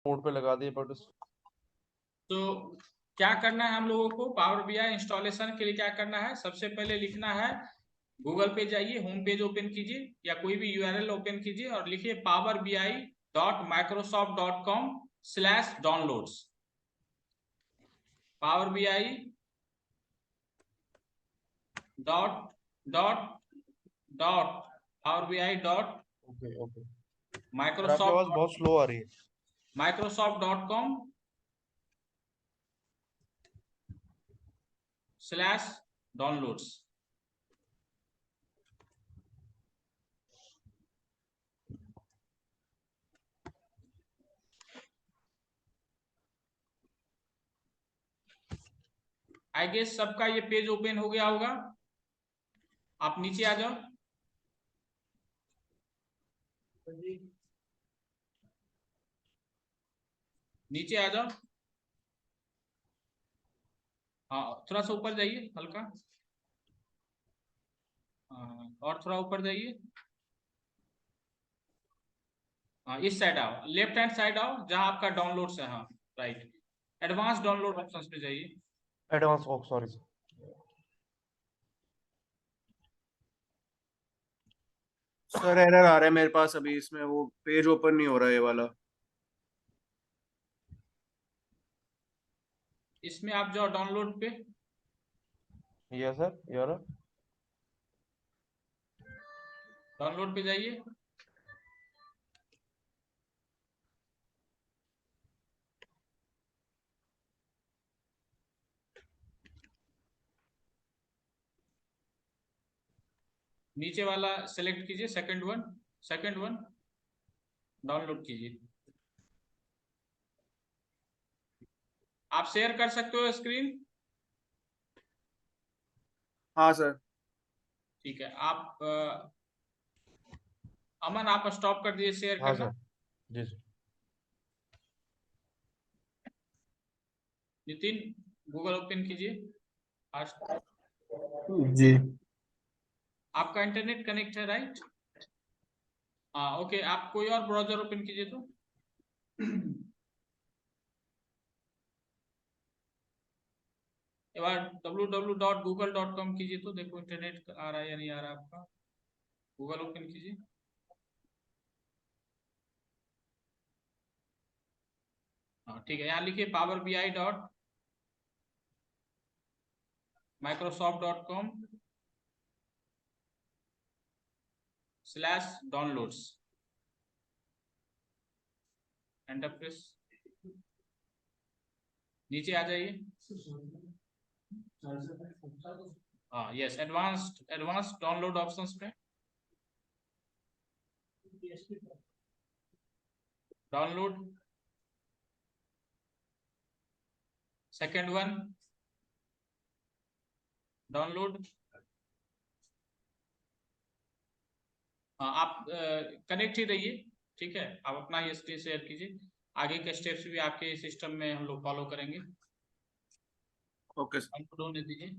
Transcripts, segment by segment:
Mode पे लगा दिए बट तो क्या करना है हम लोगों को पावर बीआई इंस्टॉलेशन के लिए? क्या करना है, सबसे पहले लिखना है, गूगल पे जाइए, होम पेज ओपन कीजिए या कोई भी यूआरएल ओपन कीजिए और लिखिए powerbi.microsoft.com/downloads। Power BI dot dot dot power BI dot okay okay. पर आपकी आवाज माइक्रोसॉफ्ट बहुत स्लो आ रही है। microsoft.com/downloads। आई गेस सबका ये पेज ओपन हो गया होगा। आप नीचे आ जाओ। नीचे आ जाओ। हाँ, थोड़ा सा ऊपर जाइए हल्का। हाँ, और थोड़ा ऊपर जाइए। हाँ, इस साइड आओ, लेफ्ट हैंड साइड आओ जहां आपका डाउनलोड्स है। हाँ, राइट। एडवांस डाउनलोड ऑप्शंस पे जाइए। एडवांस ओ सॉरी सर। सर एरर आ रहा है मेरे पास अभी, इसमें वो पेज ओपन नहीं हो रहा है ये वाला। इसमें आप जाओ डाउनलोड पे। यस सर यार। डाउनलोड पे जाइए। नीचे वाला सेलेक्ट कीजिए, second one. Second one download कीजिए। आप शेयर कर सकते हो स्क्रीन। हाँ सर। ठीक है, आप अमन आप स्टॉप कर दीजिए शेयर हाँ करना। सर। जी सर। नितिन, गूगल ओपन कीजिए फास्ट। जी। आपका इंटरनेट कनेक्ट है राइट? हाँ ओके, आप कोई और ब्राउजर ओपन कीजिए तो। एक बार www.google.com कीजिए तो देखो इंटरनेट आ रहा है या नहीं आ रहा है आपका। गूगल ओपन कीजिए। हाँ ठीक है, यहाँ लिखिए powerbi.microsoft.com/downloads। Enter press. नीचे आ जाइए। हाँ yes, advanced advanced download options पे डाउनलोड। Second one download. हाँ, आप कनेक्ट ही रहिए। ठीक है, आप अपना ये स्क्रीन शेयर कीजिए। आगे के स्टेप्स भी आपके सिस्टम में हम लोग फॉलो करेंगे। Okay sir. डाउनलोड होने दीजिए।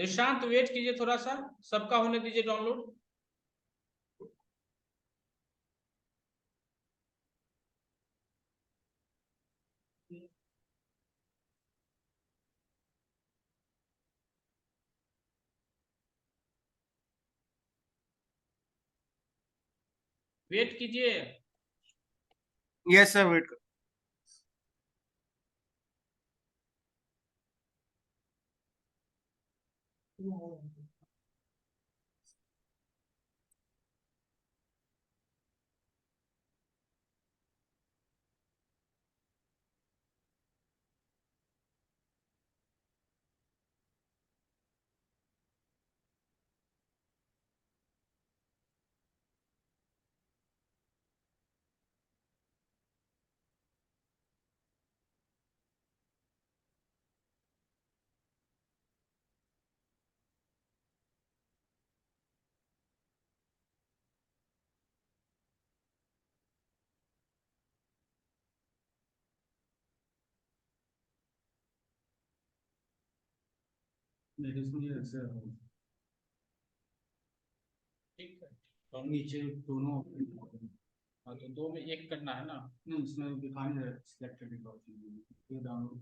निशांत वेट कीजिए थोड़ा सा, सबका होने दीजिए डाउनलोड। वेट कीजिए। यस सर, वेट कर। ठीक है, नीचे दोनों। हाँ तो दो में एक करना है ना। नहीं, इसमें दिखा नहीं रहा सिलेक्टेड ये डाउनलोड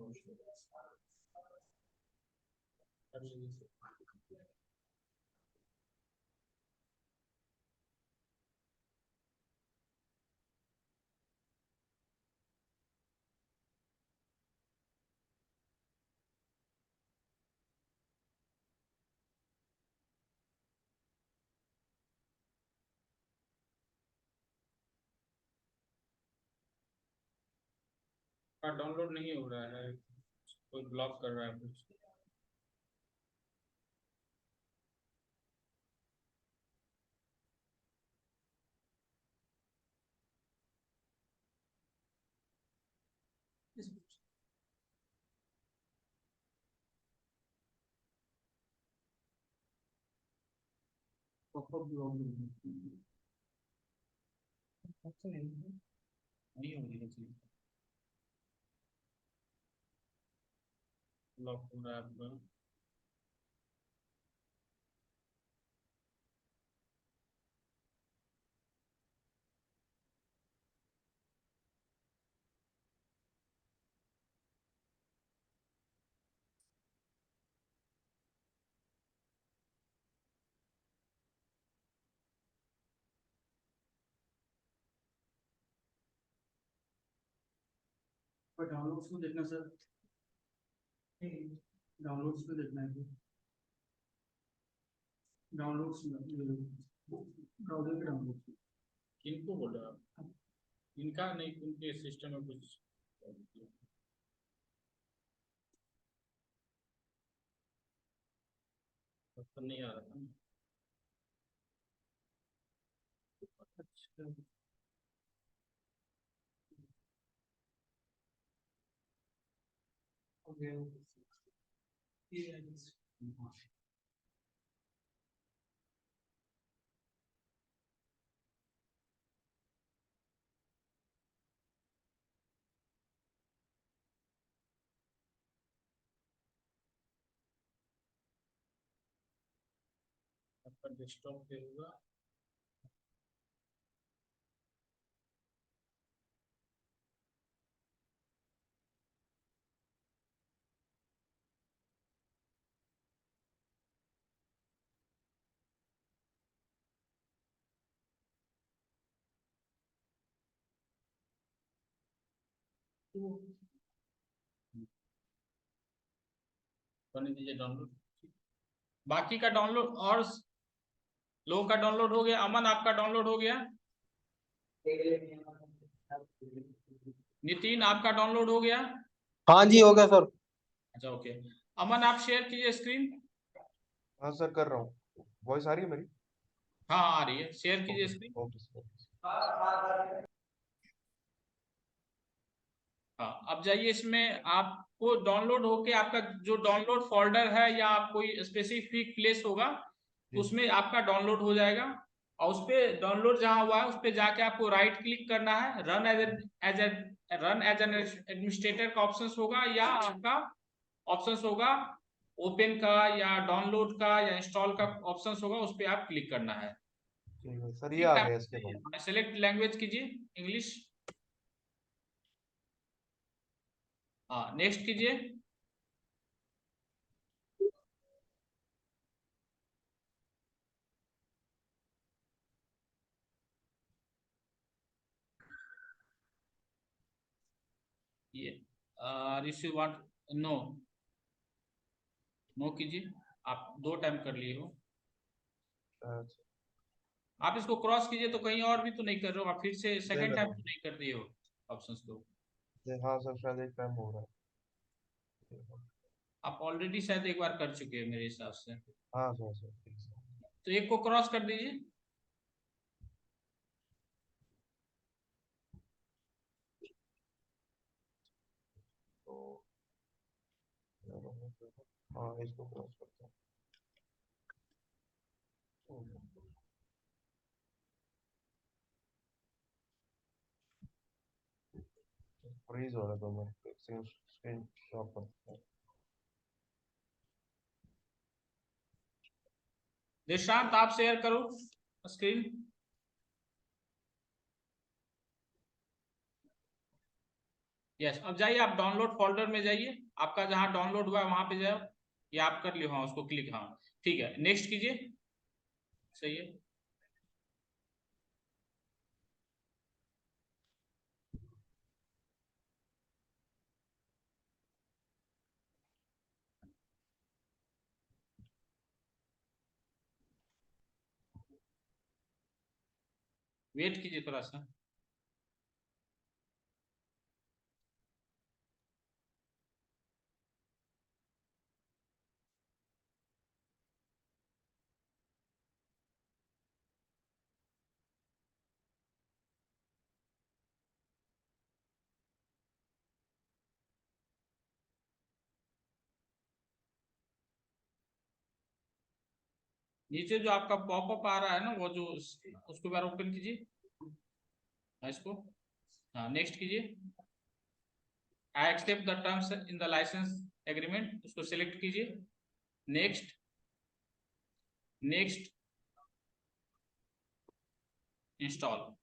डाउनलोड नहीं हो रहा है, कोई ब्लॉक कर रहा है कुछ। नहीं हो रही है चीज, ब्लॉक हो रहा है आपका। डाउनलोड्स में देखना सर, डाउनलोड्स में देखना है। डाउनलोड्स में ब्राउजर के डाउनलोड्स। किनको बोल रहे हो आप? इनका नहीं, उनके सिस्टम में कुछ तो नहीं आ रहा था। अच्छा, आपका डेस्कटॉप पे होगा। करने दीजिए डाउनलोड। बाकी का डाउनलोड और लोगों का डाउनलोड हो गया। अमन आपका डाउनलोड हो गया। नितिन आपका डाउनलोड हो गया। हाँ जी, हो गया सर। अच्छा ओके, अमन आप शेयर कीजिए स्क्रीन। हाँ सर, कर रहा हूँ। वॉइस आ रही है मेरी? हाँ आ रही है, शेयर कीजिए स्क्रीन। Okay sir. हाँ अब जाइए, इसमें आपको डाउनलोड होके आपका जो डाउनलोड फोल्डर है या आप कोई स्पेसिफिक प्लेस होगा उसमें आपका डाउनलोड हो जाएगा। और उस पे डाउनलोड जहाँ हुआ है उस पे जाके आपको राइट क्लिक करना है, रन एज एन एडमिनिस्ट्रेटर का ऑप्शन होगा या आपका ऑप्शन होगा ओपन का या डाउनलोड का या इंस्टॉल का ऑप्शन होगा, उस पर आप क्लिक करना है। ठीक है सर, ये ठीक आ है, गया इसके बाद। सेलेक्ट लैंग्वेज कीजिए इंग्लिश। हाँ, नेक्स्ट कीजिए। ये रिसीव वाट, नो नो कीजिए। आप 2 टाइम कर लिए हो। अच्छा, आप इसको क्रॉस कीजिए, तो कहीं और भी तो नहीं कर रहे हो आप, फिर से देख सेकंड रहा टाइम हूँ। तो नहीं कर दिए हो ऑप्शंस को। हाँ सर, शायद एक टाइम हो रहा है। आप ऑलरेडी शायद एक बार कर चुके हैं मेरे हिसाब से। हाँ सर सर, ठीक है। तो एक को क्रॉस कर दीजिए। तो हाँ, इसको क्रॉस करता हूँ। फ्रीज हो रहा है, तो मैं स्क्रीन शॉट करता हूँ। निशांत, आप शेयर करो स्क्रीन। यस, अब जाइए आप डाउनलोड फोल्डर में जाइए, आपका जहां डाउनलोड हुआ है वहां पे जाओ, या आप कर लियो, हाँ उसको क्लिक, हाँ ठीक है, नेक्स्ट कीजिए। सही है। वेट कीजिए थोड़ा सा। नीचे जो आपका पॉपअप आ रहा है ना, वो जो उसको बार ओपन कीजिए। हाँ, इसको, हाँ नेक्स्ट कीजिए। I accept the terms in the license agreement, उसको सिलेक्ट कीजिए। Next, next, install.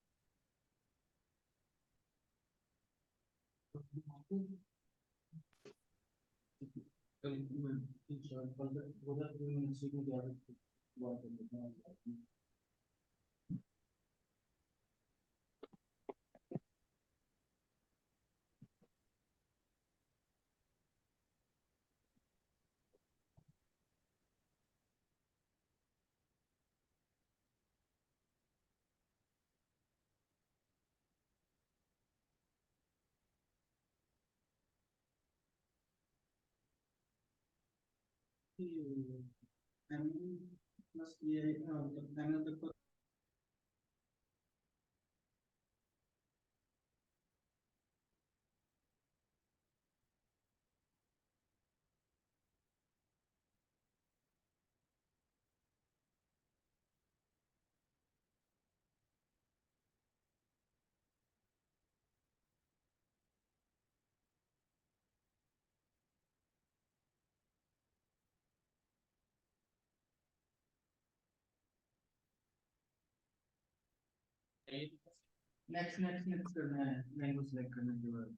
Next next next करना है, लैंग्वेज सेलेक्ट करने के बाद।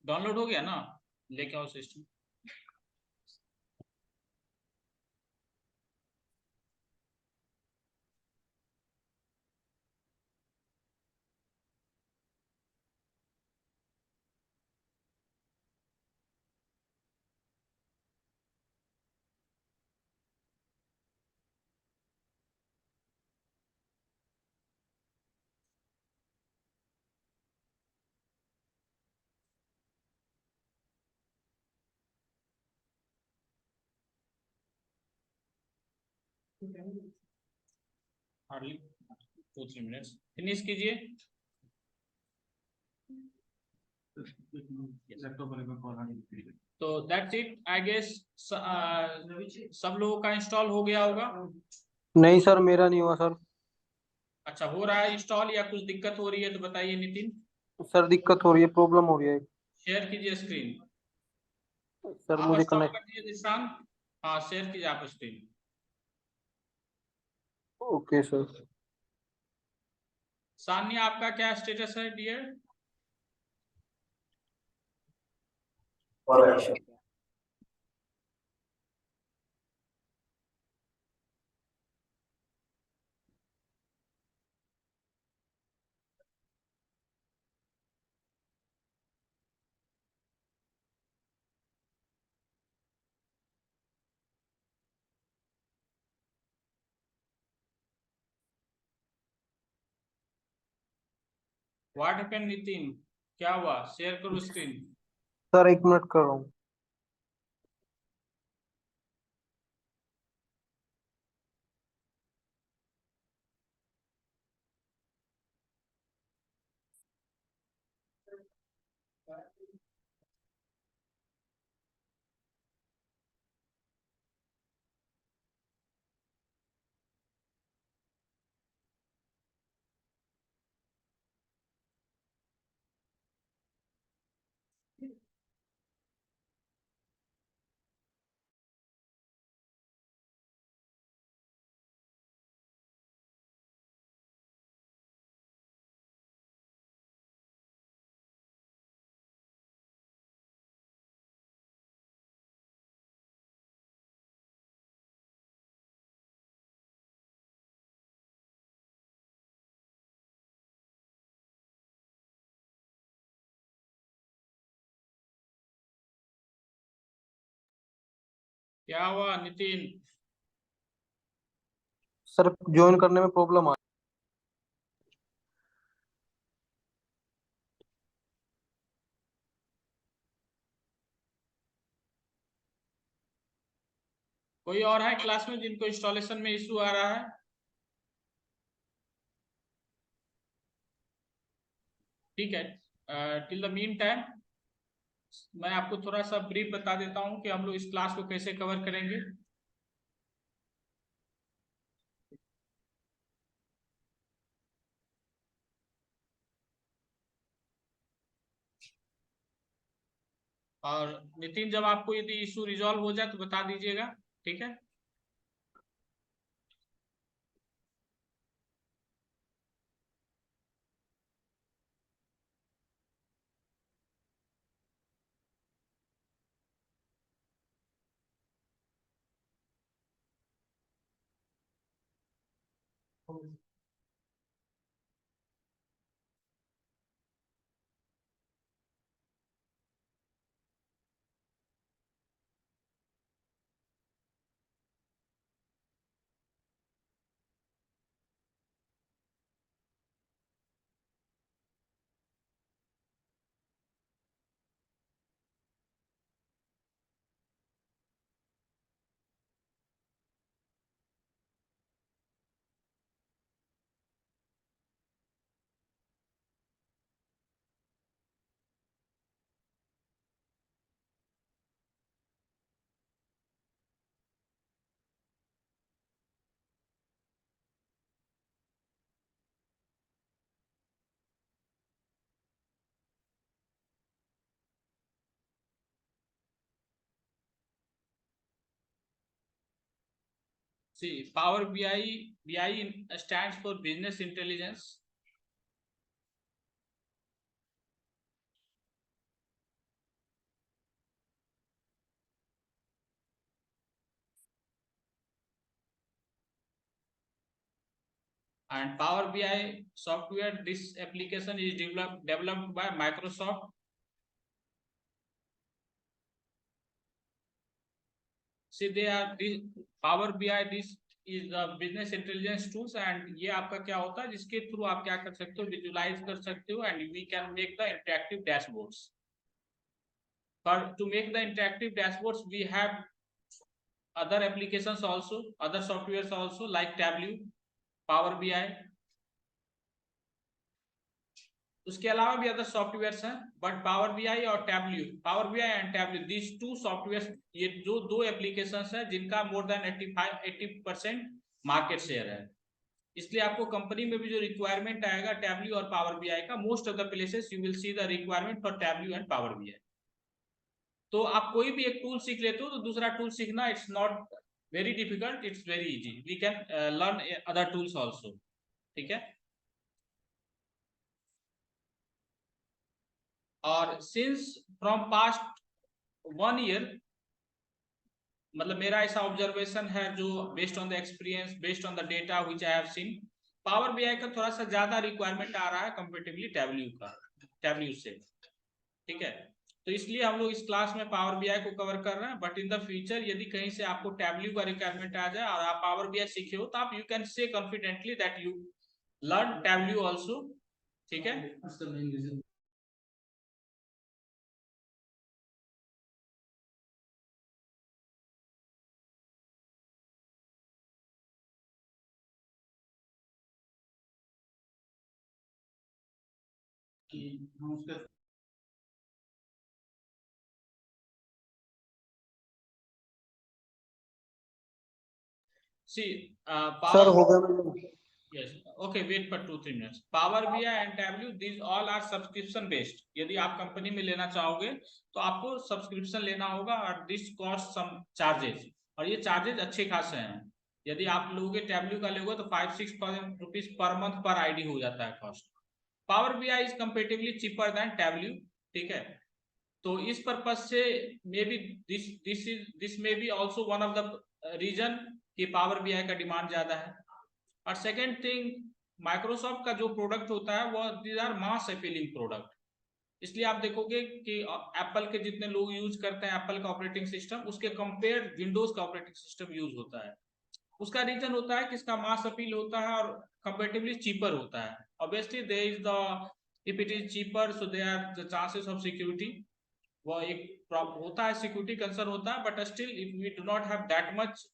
डाउनलोड हो गया ना, लेके आओ सिस्टम। हार्डली 2-3 मिनट्स, फिनिश कीजिए। लैपटॉप वाले को कॉल आ गई। तो दैट्स इट आई गेस। सब लोगों का इंस्टॉल हो गया होगा। नहीं सर, मेरा नहीं हुआ सर। अच्छा, हो रहा है इंस्टॉल या कुछ दिक्कत हो रही है तो बताइए नितिन। सर दिक्कत हो रही है, प्रॉब्लम हो रही है। शेयर कीजिए स्क्रीन। सर आप मुझे स्टॉप कनेक्ट। कर दीजिए दिशान। हाँ, शेयर कीजिए आप स्क्रीन। Okay sir. सान्या, आपका क्या स्टेटस है डियर? व्हाट हैपेंड नितिन, क्या हुआ? शेयर करो स्क्रीन। सर 1 मिनट कर रहा हूँ। क्या हुआ नितिन? सर ज्वाइन करने में प्रॉब्लम आ। कोई और है क्लास में जिनको इंस्टॉलेशन में इशू आ रहा है? ठीक है, टिल द मीन टाइम मैं आपको थोड़ा सा ब्रीफ बता देता हूं कि हम लोग इस क्लास को कैसे कवर करेंगे। और नितिन, जब आपको यदि इशू रिजॉल्व हो जाए तो बता दीजिएगा, ठीक है? See, Power BI stands for Business Intelligence. And Power BI software, this application is developed by Microsoft. See, they are this Power BI, this is the business intelligence tools, and ये आपका क्या होता है जिसके थ्रू आप क्या कर सकते हो, विजुलाइज कर सकते हो, and we can make the interactive dashboards. But to make the interactive dashboards, we have other applications also, other softwares also, like Tableau, Power BI. उसके अलावा भी अदर सॉफ्टवेयर्स हैं, बट पावर बीआई और tableau, power BI and tableau, these two softwares, ये जो दो applications हैं जिनका मोर देन 80% मार्केट शेयर है। इसलिए आपको कंपनी में भी जो रिक्वायरमेंट आएगा टैबल्यू और पावर बीआई का, most of the places you will see the requirement for tableau and power BI. तो आप कोई भी एक टूल सीख लेते हो तो दूसरा टूल सीखना it's not very difficult, it's very easy, we can learn other tools also, ठीक है। और सिंस फ्रॉम पास्ट 1 ईयर, मतलब मेरा ऐसा ऑब्जर्वेशन है जो based on the experience, based on the data which I have seen, power BI का थोड़ा सा ज्यादा रिक्वायरमेंट आ रहा है कंपेरेटिवली टैबल्यू से, ठीक है। तो इसलिए हम लोग इस क्लास में पावर बीआई को कवर कर रहे हैं, बट इन द फ्यूचर यदि कहीं से आपको टैबल्यू का रिक्वायरमेंट आ जाए और आप पावर बीआई सीखे हो तो आप you can say confidently that you learn tableau also, ठीक है। That's the main reason. कि हम उसका सी सर पावर, हो गया मैंने। yes, okay, wait for 2-3 minutes. Power BI and Tableau, these all are subscription based. यदि आप कंपनी में लेना चाहोगे तो आपको सब्सक्रिप्शन लेना होगा और दिस कॉस्ट सम चार्जेस, और ये चार्जेस अच्छे खासे हैं। यदि आप लोगे टैबल्यू का लोगे तो 5-6,000 रुपीज पर मंथ पर आईडी हो जाता है cost. Power BI is comparatively cheaper than Tableau, ठीक है। तो इस पर्पज से maybe this maybe also one of the reason कि पावर बीआई का डिमांड ज्यादा है। और सेकेंड थिंग, माइक्रोसॉफ्ट का जो प्रोडक्ट होता है वो these are mass appealing product, इसलिए आप देखोगे कि एप्पल के जितने लोग यूज करते हैं एप्पल का ऑपरेटिंग सिस्टम, उसके कंपेयर विंडोज का ऑपरेटिंग सिस्टम यूज होता है। उसका रीजन होता है कि इसका मास अपील होता है और कंपेरेटिवली चीपर होता है। Obviously there is the, if it is cheaper so there are the chances of security, वो एक होता है, सिक्योरिटी कंसर्न होता है, but still if we do not have that much,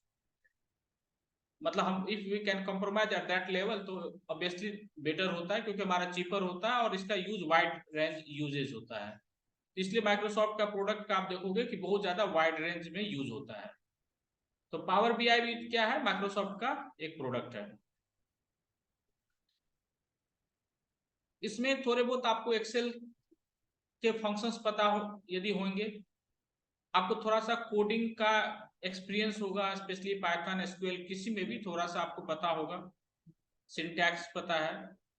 मतलब हम if we can compromise at that level तो obviously better होता है, क्योंकि हमारा चीपर होता है और इसका यूज वाइड रेंज यूजेज होता है। इसलिए माइक्रोसॉफ्ट का प्रोडक्ट का आप देखोगे कि बहुत ज्यादा वाइड रेंज में यूज होता है। तो पावर बीआई भी क्या है, माइक्रोसॉफ्ट का एक प्रोडक्ट है। इसमें थोड़े बहुत आपको एक्सेल के फंक्शंस पता हो यदि होंगे, आपको थोड़ा सा कोडिंग का एक्सपीरियंस होगा, स्पेशली पाइथन एसक्यूएल किसी में भी थोड़ा सा आपको पता होगा, सिंटैक्स पता है,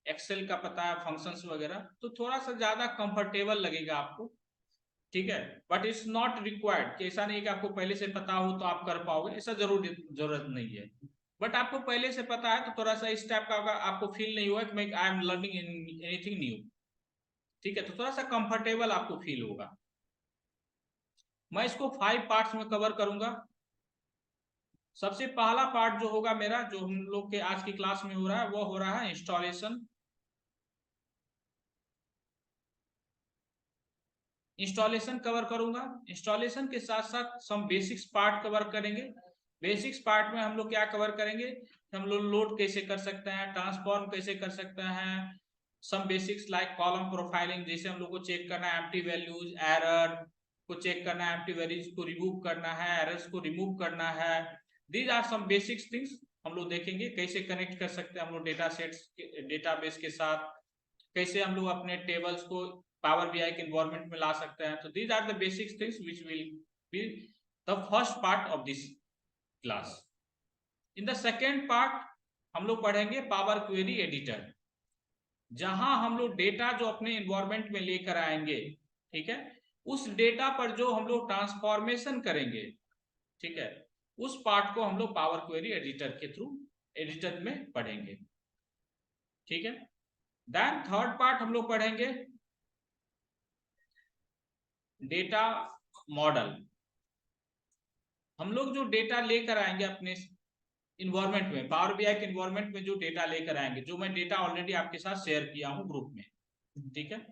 एक्सेल का पता है, फंक्शंस वगैरह, तो थोड़ा सा ज्यादा कंफर्टेबल लगेगा आपको, ठीक है। बट इट्स नॉट रिक्वायर्ड कि ऐसा नहीं कि आपको पहले से पता हो तो आप कर पाओगे, ऐसा जरूरत नहीं है। बट आपको पहले से पता है तो थोड़ा सा इस टाइप का आपको फील नहीं हुआ कि मैं I am learning anything new, ठीक है। तो थोड़ा सा कंफर्टेबल आपको फील होगा। मैं इसको 5 पार्ट्स में कवर करूंगा। सबसे पहला पार्ट जो होगा मेरा, जो हम लोग के आज की क्लास में हो रहा है, वो हो रहा है इंस्टॉलेशन। इंस्टॉलेशन कवर करूंगा, इंस्टॉलेशन के साथ साथ सम बेसिक्स पार्ट कवर करेंगे। बेसिक्स पार्ट में हम लोग क्या कवर करेंगे, हम लोग लोड कैसे कर सकते हैं, ट्रांसफॉर्म कैसे कर सकते हैं, some basics like column profiling, जैसे हम लोग को चेक करना है एम्प्टी वैल्यूज, एरर को चेक करना है, एम्प्टी वैल्यूज को रिमूव करना है, एरर्स को रिमूव करना है। These are some basics things हम लोग देखेंगे। कैसे कनेक्ट कर सकते हैं हम लोग डेटा सेट्स डेटाबेस के साथ, कैसे हम लोग अपने टेबल्स को पावर बीआई के एनवायरनमेंट में ला सकते हैं। तो these are the basic things which will be the first part of this class. In the second part हम लोग पढ़ेंगे पावर क्वेरी एडिटर, जहां हम लोग डेटा जो अपने एनवायरनमेंट में लेकर आएंगे, ठीक है, उस डेटा पर जो हम लोग ट्रांसफॉर्मेशन करेंगे, ठीक है, उस पार्ट को हम लोग पावर क्वेरी एडिटर के थ्रू एडिटर में पढ़ेंगे, ठीक है। देन थर्ड पार्ट हम लोग पढ़ेंगे डेटा मॉडल। हम लोग जो डेटा लेकर आएंगे अपने इन्वायरमेंट में, पावर बीआई के इन्वायरमेंट में जो डेटा लेकर आएंगे, जो मैं डेटा ऑलरेडी आपके साथ शेयर किया हूं ग्रुप में, ठीक है,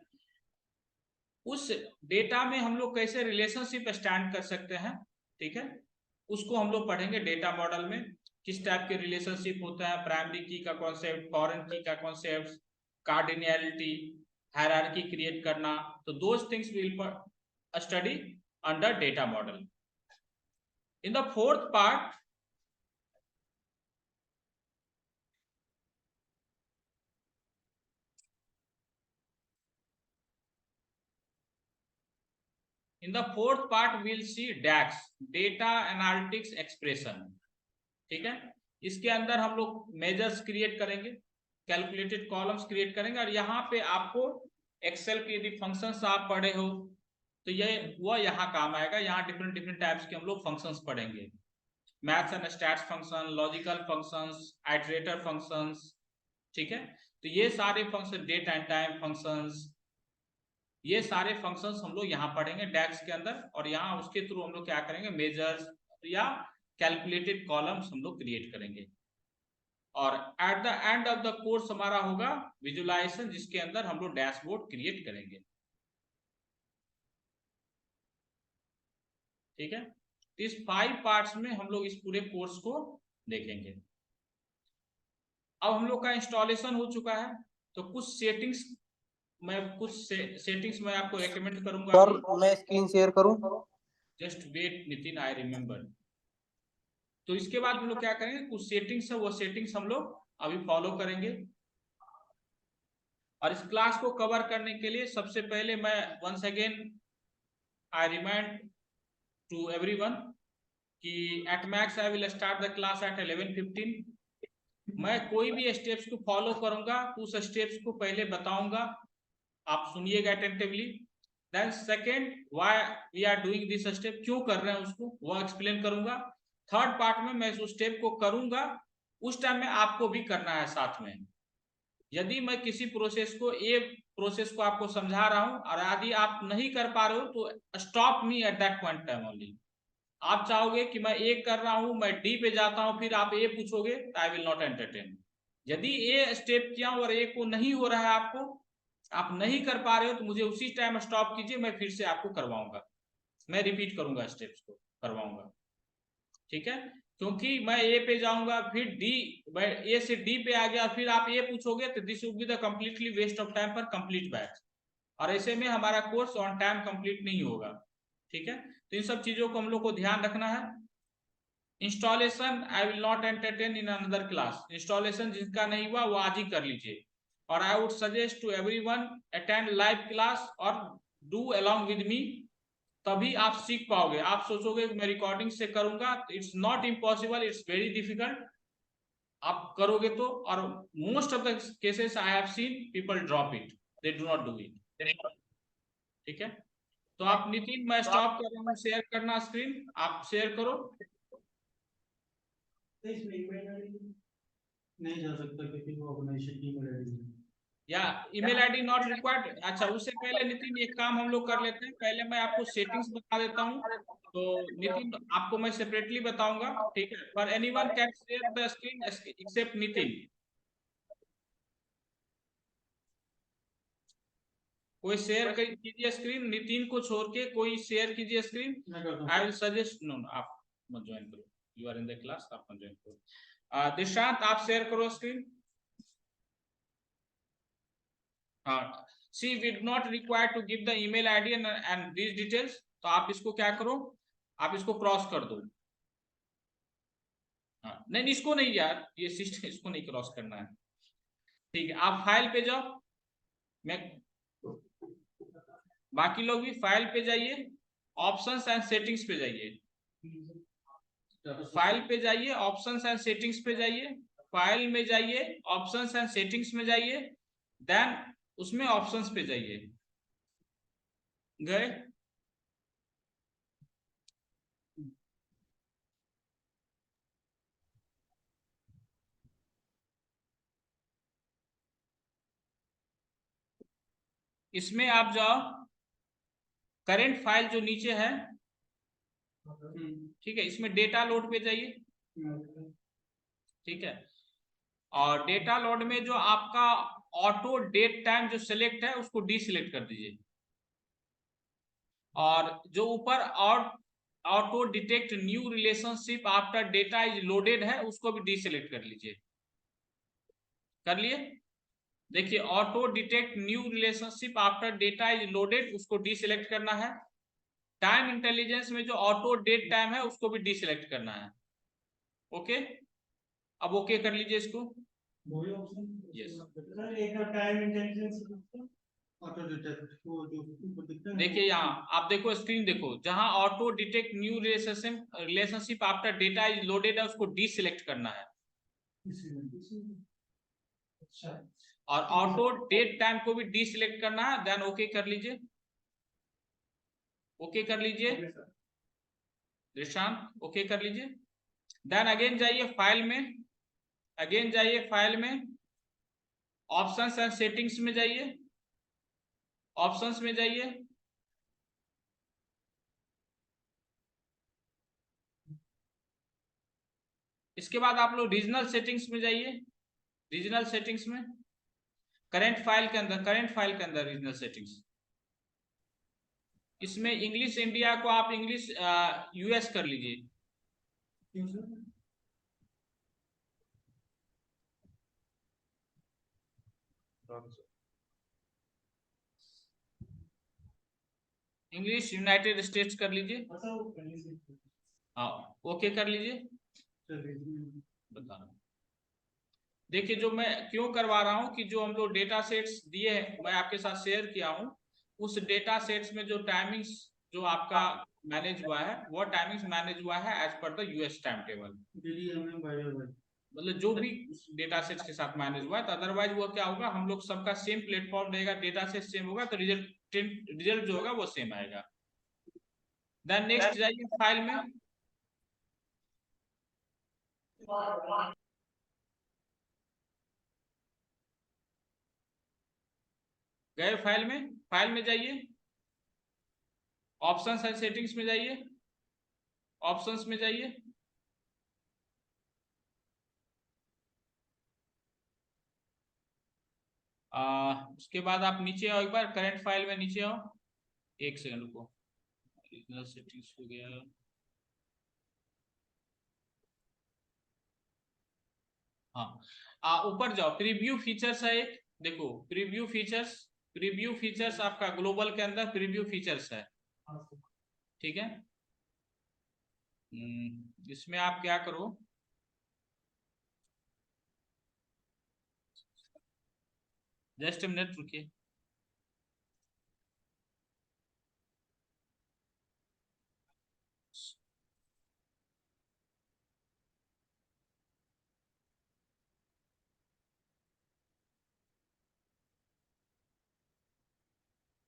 उस डेटा में हम लोग कैसे रिलेशनशिप स्टैंड कर सकते हैं, ठीक है, उसको हम लोग पढ़ेंगे डेटा मॉडल में। किस टाइप के रिलेशनशिप होता है, प्राइमरी की का कॉन्सेप्ट, फॉरेन की का कॉन्सेप्ट, कार्डिनलिटी, हायरार्की क्रिएट करना, तो those things will study under data model. In the fourth part In the fourth part we'll see DAX, Data Analytics Expression, ठीक है। इसके अंदर हम लोग मेजर्स क्रिएट करेंगे, कैलकुलेटेड कॉलम्स क्रिएट करेंगे, और यहाँ पे आपको एक्सेल के यदि फंक्शंस आप पढ़े हो तो ये वो यहाँ काम आएगा। यहाँ डिफरेंट टाइप्स के हम लोग फंक्शंस पढ़ेंगे, maths and stats function, logical functions, iterator functions, ठीक है। तो ये सारे function, date and time functions, ये सारे फंक्शंस हम लोग यहाँ पढ़ेंगे डैक्स के अंदर, और यहाँ उसके थ्रू हम लोग क्या करेंगे, मेजर्स या कैलकुलेटेड कॉलम्स हम लोग क्रिएट करेंगे। और at the end of the course हमारा होगा विजुअलाइजेशन, जिसके अंदर हम लोग डैशबोर्ड क्रिएट करेंगे, ठीक है। इस 5 पार्ट्स में हम लोग इस पूरे कोर्स को देखेंगे। अब हम लोग का इंस्टॉलेशन हो चुका है, तो कुछ सेटिंग्स मैं आपको रेकमेंड करूंगा। सर मैं स्क्रीन शेयर करूं? Just wait Nitin, I remember. तो इसके बाद हम लोग क्या करेंगे, कुछ सेटिंग्स है, वो सेटिंग्स हम लोग अभी फॉलो करेंगे। और इस क्लास को कवर करने के लिए सबसे पहले मैं once again I remind to everyone कि at max I will start the class at 11:15। मैं कोई भी स्टेप्स को फॉलो करूंगा तो उस स्टेप्स को पहले बताऊंगा, आप सुनिएगा attentively. Then second, why we are doing this step, क्यों कर रहे हैं उसको वो एक्सप्लेन करूंगा। थर्ड पार्ट में मैं उस स्टेप को करूंगा, उस टाइम में आपको भी करना है साथ में। यदि मैं किसी प्रोसेस को आपको समझा रहा हूं और यदि आप नहीं कर पा रहे हो तो stop me at that point time only. आप चाहोगे कि मैं ए कर रहा हूं, मैं डी पे जाता हूं, फिर आप ए पूछोगे, आई विल नॉट एंटरटेन। यदि ए स्टेप किया और ए को नहीं हो रहा है, आपको आप नहीं कर पा रहे हो, तो मुझे उसी टाइम स्टॉप कीजिए, मैं फिर से आपको करवाऊंगा, मैं रिपीट करूंगा, स्टेप्स को करवाऊंगा, ठीक है। क्योंकि मैं ए पे जाऊंगा, फिर डी, मैं ए से डी पे आ गया, फिर आप ए पूछोगे, तो this would be the completely waste of time for complete batch, और ऐसे में हमारा कोर्स ऑन टाइम कंप्लीट नहीं होगा, ठीक है। तो इन सब चीजों को हम लोग को ध्यान रखना है। Installation I will not entertain in another class. Installation जिसका नहीं हुआ वो आज ही कर लीजिए, और I would suggest to everyone attend live class और डू अलोंग विद मी, तभी आप सीख पाओगे। आप सोचोगे कि मैं रिकॉर्डिंग से करूंगा, it's not impossible, it's very difficult. आप करोगे तो, और most of the cases I have seen people drop it, they do not do it, ठीक है। तो आप नितिन, मैं स्टॉप कर रहा हूँ शेयर करना स्क्रीन, आप शेयर करो। नहीं जा सकता क्योंकि वो ऑर्गेनाइजेशन की ईमेल आईडी है। या ईमेल आईडी नॉट रिक्वायर्ड। अच्छा, उससे पहले नितिन एक काम हम लोग कर लेते हैं, पहले मैं आपको सेटिंग्स बता देता हूँ, तो नितिन आपको मैं सेपरेटली बताऊंगा, ठीक है। For anyone can share the screen except Nitin. कोई शेयर कीजिए स्क्रीन, नितिन को छोड़ के कोई शेयर कीजिए screen. I will suggest, no आप मत ज्वाइन करो, you are in the class, आप मत ज्वाइन करो। दिशांत आप शेयर करो स्क्रीन। हाँ, see we do not require to give the email ID and this details. तो आप इसको क्या करो, आप इसको क्रॉस कर दो। हाँ, नहीं इसको नहीं यार, ये सिस्टम इसको नहीं क्रॉस करना है, ठीक है। आप फाइल पे जाओ, मैं बाकी लोग भी फाइल पे जाइए, ऑप्शंस एंड सेटिंग्स पे जाइए, फाइल पे जाइए, ऑप्शंस एंड सेटिंग्स पे जाइए, फाइल में जाइए, ऑप्शंस एंड सेटिंग्स में जाइए, देन उसमें ऑप्शंस पे जाइए, गए। इसमें आप जाओ, करंट फाइल जो नीचे है, ठीक है, इसमें डेटा लोड पे जाइए, ठीक है। और डेटा लोड में जो आपका ऑटो डेट टाइम जो सिलेक्ट है उसको डी सिलेक्ट कर दीजिए, और जो ऊपर auto detect new relationship after data is loaded है उसको भी डी सिलेक्ट कर लीजिए। कर लिए? देखिए, auto detect new relationship after data is loaded उसको डी सिलेक्ट करना है। टाइम इंटेलिजेंस में जो ऑटो डेट टाइम है उसको भी डी सिलेक्ट करना है। ओके, अब ओके कर लीजिए इसको। वही ऑप्शन यस, एक टाइम इंटेलिजेंस ऑटो डिटेक्ट वो जो ऊपर दिखता है ना, देखिए यहाँ आप देखो, स्क्रीन देखो, जहां auto detect new relationship after data is loaded है, उसको डीसिलेक्ट करना है। अच्छा और ऑटो डेट टाइम को भी डीसिलेक्ट करना है। देन ओके कर लीजिए, ओके कर लीजिए निशांत, ओके कर लीजिए। देन अगेन जाइए फाइल में, अगेन जाइए फाइल में, ऑप्शंस एंड सेटिंग्स में जाइए, ऑप्शंस में जाइए, इसके बाद आप लोग रीजनल सेटिंग्स में जाइए, रीजनल सेटिंग्स में करंट फाइल के अंदर, करंट फाइल के अंदर रीजनल सेटिंग्स, इसमें इंग्लिश इंडिया को आप इंग्लिश यूएस कर लीजिए। क्यों sir? Done, sir. English United states कर लीजिए। अच्छा वो पहले से हाँ ओके कर लीजिए। चल रही है। बताना, देखिए जो मैं क्यों करवा रहा हूँ कि जो हम लोग डेटा सेट्स दिए हैं, मैं आपके साथ शेयर किया हूँ, उस डेटा सेट्स में जो टाइमिंग्स जो आपका मैनेज हुआ है, वो टाइमिंग्स मैनेज हुआ है as per the US time table. DDMM bye bye. मतलब जो भी डेटा सेट्स के साथ मैनेज हुआ है, तो अदरवाइज वो क्या होगा, हम लोग सबका सेम प्लेटफॉर्म रहेगा, डेटा सेट सेम होगा, तो रिजल्ट जो होगा वो सेम आएगा। देन नेक्स्ट जाइए फाइल में, गए फाइल में जाइए, ऑप्शंस एंड सेटिंग्स में जाइए, ऑप्शंस में जाइए, उसके बाद आप नीचे आओ, एक बार करंट फाइल में नीचे आओ, एक सेकंड रुको, रीजनल सेटिंग्स हो गया, हाँ ऊपर जाओ, प्रीव्यू फीचर्स है एक, देखो प्रीव्यू फीचर्स, प्रीव्यू फीचर्स आपका ग्लोबल के अंदर प्रीव्यू फीचर्स है, ठीक है। इसमें आप क्या करो, जस्ट मिनट रुकिए,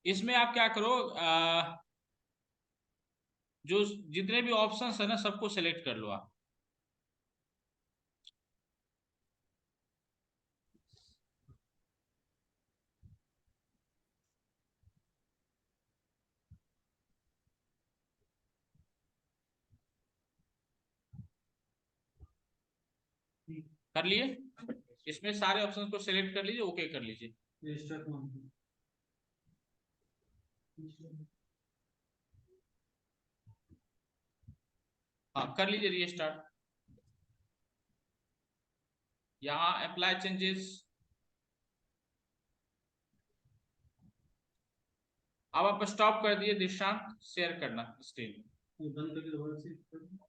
इसमें आप क्या करो, जो जितने भी ऑप्शंस है ना सबको सेलेक्ट कर लो आप, कर लिए, इसमें सारे ऑप्शंस को सेलेक्ट कर लीजिए, ओके कर लीजिए। रजिस्टर कौन हाँ कर लीजिए रीस्टार्ट, यहाँ अप्लाई चेंजेस, अब आप स्टॉप कर दिए दृष्टांत शेयर करना स्क्रीन, ये बंद करके दोबारा से कर दो।